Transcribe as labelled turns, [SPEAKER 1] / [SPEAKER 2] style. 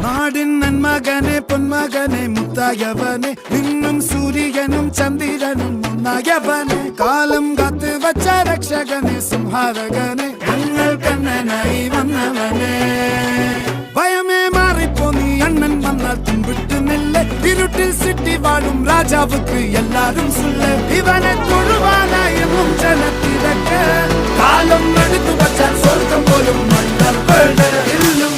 [SPEAKER 1] നാടിൻ നന്മകനെ പൊന്മകനെ മുത്തായവനെ നിന്നും സൂര്യനും ചന്ദ്രനും ഒന്നായവനെ കാലം കാത്ത് വച്ച രക്ഷകനെ സംഹാരകനെ ഞങ്ങൾ കണ്ണനായി വന്നവനെ ഭയമേ മാറിപ്പോ നീ അണ്ണൻ വന്നാൽ തുമ്പിട്ട് നില്ല ഇരുട്ടിൽ സിറ്റി വാഴും രാജാവുക്ക് എല്ലാരും സുല്ല ഇവനെ തൊഴുവാനായും ജനത്തിരക്ക് കാലം എടുത്തു വച്ചാൽ സ്വർഗം പോലും മണ്ണർ ഇല്ലും